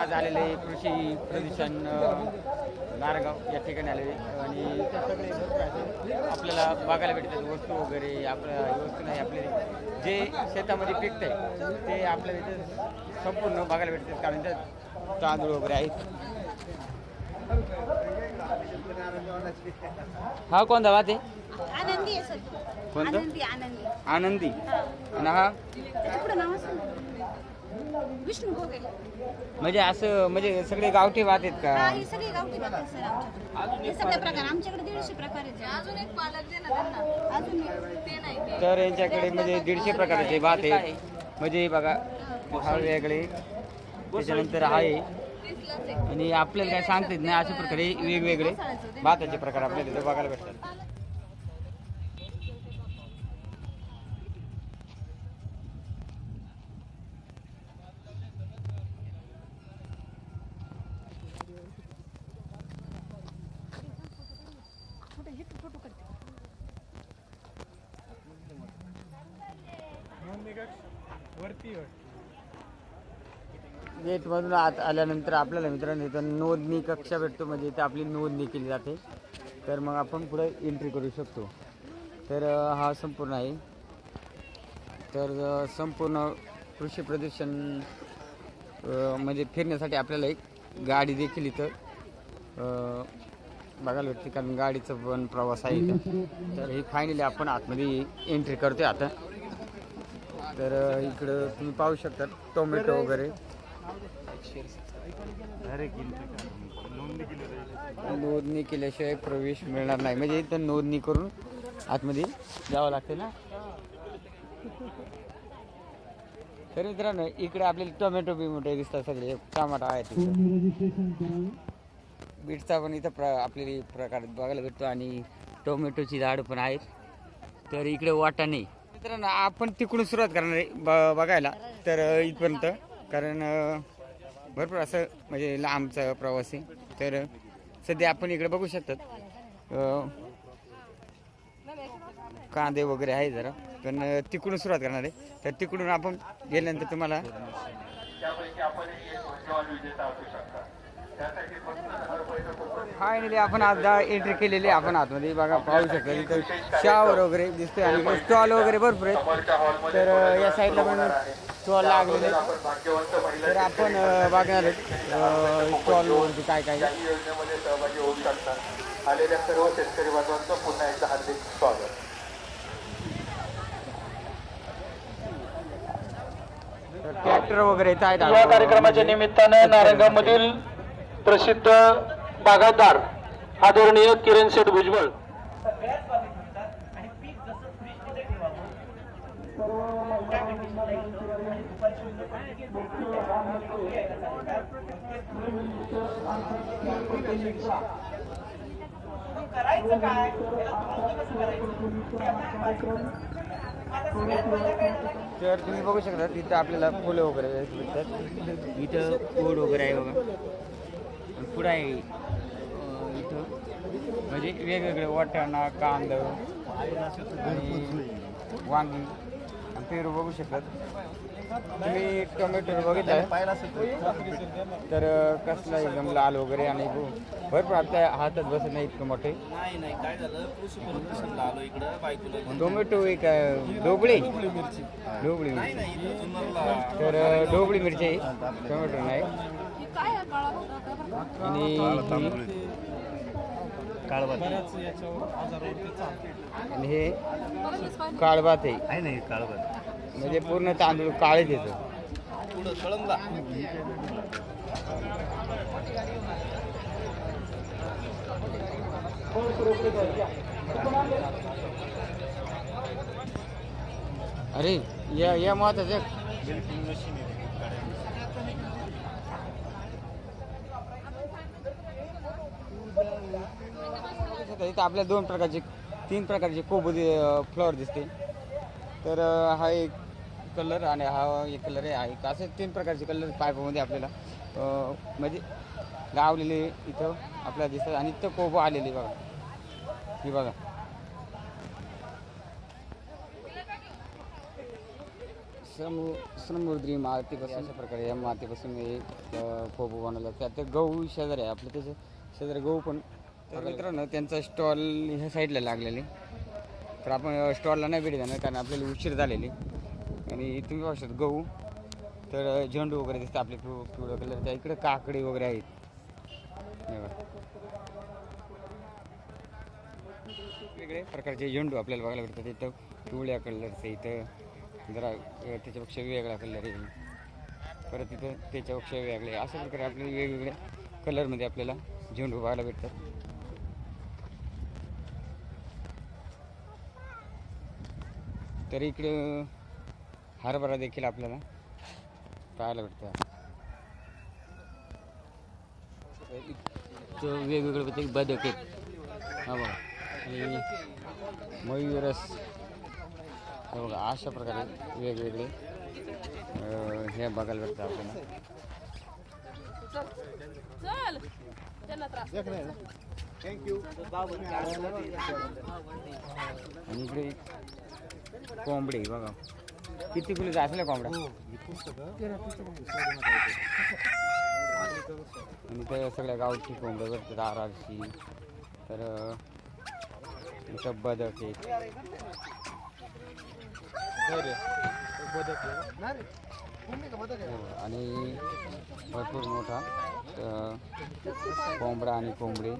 आज आलेले कृषी प्रदूषण नारगाव या ठिकाणी आलेले आणि आपल्याला बघायला भेटतात वस्तू वगैरे. आपल्या वस्तू नाही, आपले जे शेतामध्ये पिकत आहे ते आपल्याला इथे संपूर्ण बघायला भेटतात. कारण त्यात तांदूळ वगैरे आहेत. हा कोणता वाद आहे? आनंदी आहे सर. कोणतं? आनंदी आनंदी आनंदी. आणि हा पुढे नाव असं विष्णू भोगे. म्हणजे असं म्हणजे सगळे गावठी वाद आहेत हा का? हे सगळे गावठी भात आहेत सर आमच्याकडे. हे सगळे प्रकार आमच्याकडे 150 प्रकार आहेत. अजून एक पालक दे ना त्यांना. अजून ते नाही. तर यांच्याकडे म्हणजे 150 प्रकारचे भात आहेत. म्हणजे बघा फळ वेगळे, त्याच्यानंतर आहे आणि आपल्याला काय सांगता येत नाही अशा प्रकारे वेगवेगळे भाताचे प्रकार आपल्याला तिथे बघायला भेटतात. गेटमधून आत आल्यानंतर आपल्याला मित्रांनो इथं नोंदणी कक्षा भेटतो. म्हणजे इथे आपली नोंदणी केली जाते. तर मग आपण पुढे एंट्री करू शकतो. तर हा संपूर्ण आहे. तर संपूर्ण कृषी प्रदूषण म्हणजे फिरण्यासाठी आपल्याला एक गाडी देखील इथं बघायला भेटते. कारण गाडीचा पण प्रवास आहे इथं. तर ही फायनली आपण आतमध्ये एंट्री करतोय आता. तर इकडं तुम्ही पाहू शकता टोमॅटो वगैरे. नोंदणी केल्याशिवाय प्रवेश मिळणार नाही. म्हणजे इथं नोंदणी करून आतमध्ये जावं लागते ना. तर मित्रांनो इकडे आपल्याला टोमॅटो बिमोटे दिसतात सगळे. टमाटा आहेत, बीटचा पण इथं आपल्याला प्रकार बघायला भेटतो आणि टोमॅटोची झाडं पण आहेत. तर इकडे वाटाणे. मित्रांनो आपण तिकडून सुरुवात करणार आहे बघायला. तर इथपर्यंत कारण भरपूर असं म्हणजे लांबचा प्रवास आहे. तर सध्या आपण इकडे बघू शकतात कांदे वगैरे आहे जरा. पण तिकडून सुरुवात करणार आहे. तर तिकडून आपण गेल्यानंतर तुम्हाला फायनली आपण आता एंट्री केलेली आहे. आपण आतमध्ये बघा पाहू शकता इथं शावर वगैरे दिसतोय आणि स्टॉल वगैरे भरपूर आहेत. तर या साईडला पण स्टॉल लागलेले आहेत. तर आपण बघणार आहेत स्टॉलवरती काय काय. आलेल्या सर्व शेतकरी बांधवांचं पुन्हा एकदा हार्दिक स्वागत. ट्रॅक्टर वगैरे येत आहेत. या कार्यक्रमाच्या निमित्तानं नारंगामधील प्रसिद्ध बागायतदार आदरणीय किरण शेठ भुजबळ तर तुम्ही बघू शकता तिथं आपल्याला फुलं वगैरे भेटतात. इथं फूड वगैरे आहे बघा. पुढं आहे इथं म्हणजे वेगवेगळे वाटाणा, कांदा आणि वांगी आणि पेरू बघू शकतात. तुम्ही टोमॅटो बघितलं तर कसला एकदम लाल वगैरे आणि भरपूर आपल्या हातात बसत नाही इतकं मोठे. नाही काय झालं कृषी प्रदूषणला आलो इकडं बायकोला. टोमॅटो एक ढोबळी मिरची ढोबळी नाही मिरची. जुन्नरला तर ढोबळी मिरची आहे, टोमॅटो नाही. आणि आणि हे काळभात आहे. नाही काळभात म्हणजे पूर्ण तांदूळ काळेच येतो. पुढं कळंबला अरे या महत्वाचं इथं आपल्या तीन प्रकारचे कोबी फ्लॉवर दिसते. तर हा एक कलर आणि हा एक कलर आहे. असे 3 प्रकारचे कलर पाईपामध्ये आपल्याला म्हणजे गावलेले इथं आपल्याला दिसतात. आणि इथं कोबं आलेली बघा, ही बघा. समुद्री मातीपासून अशा प्रकारे या मातीपासून हे कोबू बनवलं जातं. त्यात गहू शेजारी आहे आपलं, त्याच्या शेजारी गहू पण. तर मित्रांनो त्यांचा स्टॉल ह्या साईडला लागलेले, तर आपण स्टॉलला नाही भेट देणार कारण आपल्याला उशीर झालेली. आणि तुम्ही पाहू शकता गहू, तर झेंडू वगैरे दिसतं आपले पिवळं कलर. त्या इकडे काकडी वगैरे आहेत. वेगवेगळे प्रकारचे झेंडू आपल्याला बघायला भेटतात. इथं पिवळ्या कलरचं, इथं जरा त्याच्यापेक्षा वेगळा कलर आहे, परत इथं त्याच्यापेक्षा वेगळे. अशा प्रकारे आपल्याला वेगवेगळ्या कलरमध्ये आपल्याला झेंडू बघायला भेटतात. तर इकडं हरभरा देखील आपल्याला पाहायला भेटतं. इथं वेगवेगळे प्रत्येक बदक आहेत, हा बघा, आणि मयूरस, हे बघा. अशा प्रकारे वेगवेगळे हे बघायला भेटतं आपल्याला. आणि इकडे कोंबडे बघा, किती किलो असल्या कोंबड्या. आणि ते सगळ्या गावठी कोंबड्या भेटतात, आरारशी. तर इथं बदक आहे, आणि भरपूर मोठा कोंबडा आणि कोंबडी.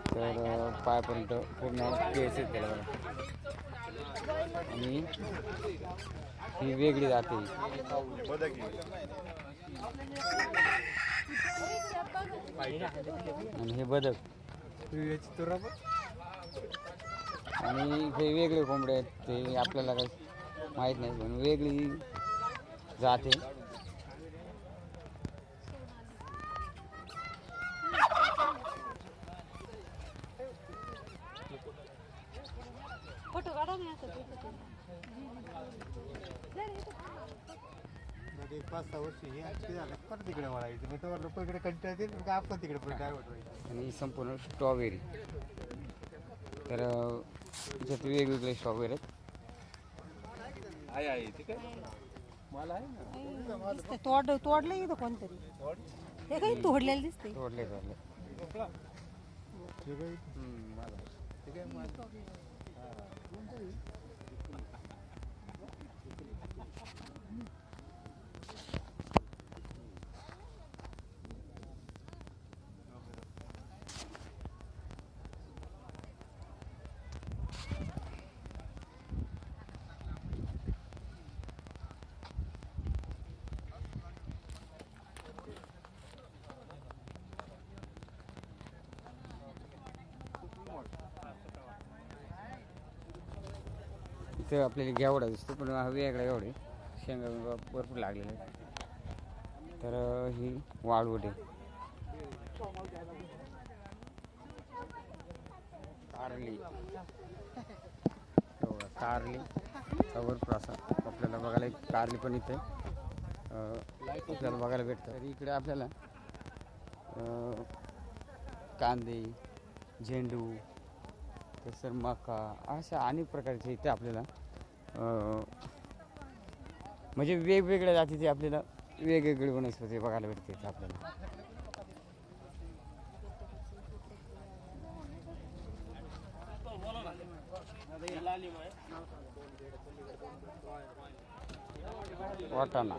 तर पायापर्यंत पूर्ण केस आहेत त्याला बघा. आणि ही वेगळी जाते. आणि हे बदक, आणि हे वेगळे कोंबडे आहेत, ते आपल्याला काही माहीत नाही, पण वेगळी जाते. फोटो काढा नाही असं. 5-6 वर्षी हे झालं परत तिकडे वळायचं. मी तर लोक इकडे कंटाळतील, मग आपण तिकडे पण काय वाटवायचं. आणि संपूर्ण स्ट्रॉबेरी. तर याच्यात वेगवेगळे स्ट्रॉबेरी आहेत. आहे ते काय मला आहे ना. तोडलं इथं कोणतरी, ते काही तोडलेलं दिसते. तोडले. इथं आपल्याला घेवडा दिसतो, पण हा वेगळा एवढे शेंगा भरपूर लागलेले आहेत. तर ही वाळवट आहे. कारली, कारली भरपूर असा आपल्याला बघायला. कारली पण इथे आपल्याला बघायला भेटतं. तर इकडे आपल्याला कांदे, झेंडू, तसं मका, अशा अनेक प्रकारचे इथे आपल्याला म्हणजे वेगवेगळ्या जातीचे आपल्याला वेगवेगळे वनस्पती बघायला भेटते इथे आपल्याला. वाटाणा,